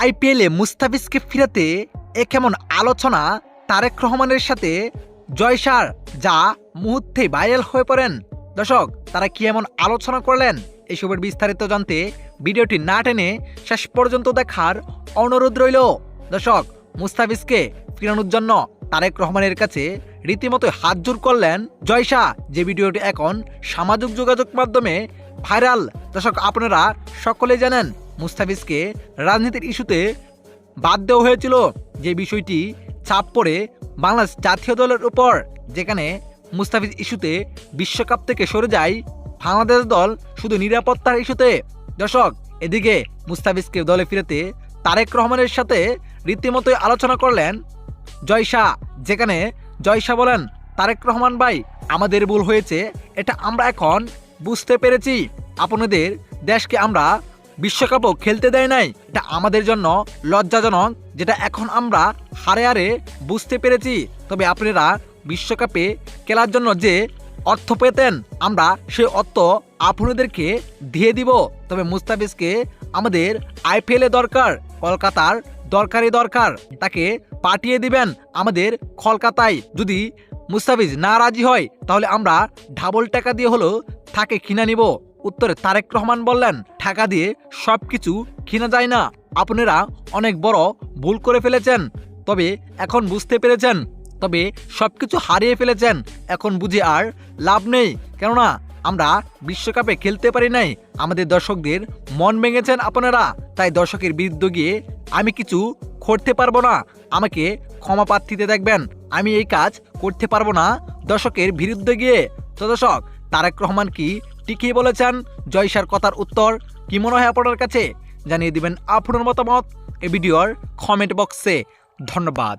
আইপিএলে মুস্তাফিজকে ফিরাতে এ কেমন আলোচনা তারেক রহমানের সাথে জয়সার, যা মুহূর্তে ভাইরাল হয়ে পড়েন। দর্শক, তারা কি এমন আলোচনা করলেন, এসবের বিস্তারিত জানতে ভিডিওটি না টেনে শেষ পর্যন্ত দেখার অনুরোধ রইল। দর্শক, মুস্তাফিজকে ফিরানোর জন্য তারেক রহমানের কাছে রীতিমতো হাত জোর করলেন জয়সা, যে ভিডিওটি এখন সামাজিক যোগাযোগ মাধ্যমে ভাইরাল। দর্শক, আপনারা সকলে জানেন মুস্তাফিজকে রাজনীতির ইস্যুতে বাদ দেওয়া হয়েছিল, যে বিষয়টি চাপ পড়ে বাংলাদেশ জাতীয় দলের উপর, যেখানে মুস্তাফিজ ইস্যুতে বিশ্বকাপ থেকে সরে যায় বাংলাদেশ দল শুধু নিরাপত্তার ইস্যুতে। দর্শক, এদিকে মুস্তাফিজকে দলে ফিরাতে তারেক রহমানের সাথে রীতিমতোই আলোচনা করলেন জয়সা, যেখানে জয়সা বলেন, তারেক রহমান ভাই, আমাদের ভুল হয়েছে, এটা আমরা এখন বুঝতে পেরেছি। আপনাদের দেশকে আমরা বিশ্বকাপও খেলতে দেয় নাই, এটা আমাদের জন্য লজ্জাজনক, যেটা এখন আমরা হারে হারে বুঝতে পেরেছি। তবে আপনারা বিশ্বকাপে খেলার জন্য যে অর্থ পেতেন, আমরা সেই অর্থ আপনাদেরকে দিয়ে দিব। তবে মুস্তাফিজকে আমাদের আইপিএলে দরকার, কলকাতার দরকার, তাকে পাঠিয়ে দিবেন আমাদের কলকাতায়। যদি মুস্তাফিজ না রাজি হয়, তাহলে আমরা ডাবল টাকা দিয়ে হলো তাকে কিনে নিব। উত্তরে তারেক রহমান বললেন, টাকা দিয়ে সব কিছু কিনা যায় না, আপনারা অনেক বড় ভুল করে ফেলেছেন। তবে এখন বুঝতে পেরেছেন, তবে সবকিছু হারিয়ে ফেলেছেন, এখন বুঝে আর লাভ নেই। কেননা আমরা বিশ্বকাপে খেলতে পারি নাই, আমাদের দর্শকদের মন ভেঙেছেন আপনারা। তাই দর্শকের বিরুদ্ধে গিয়ে আমি কিছু করতে পারবো না, আমাকে ক্ষমা প্রার্থীতে দেখবেন, আমি এই কাজ করতে পারবো না দর্শকের বিরুদ্ধে গিয়ে। তো দর্শক, তারেক রহমান কি ঠিকই বলেছেন জয়সার কথার উত্তর? কি মনে হয় আপনার কাছে? জানিয়ে দিবেন আপনার মতামত এই ভিডিওর কমেন্ট বক্সে। ধন্যবাদ।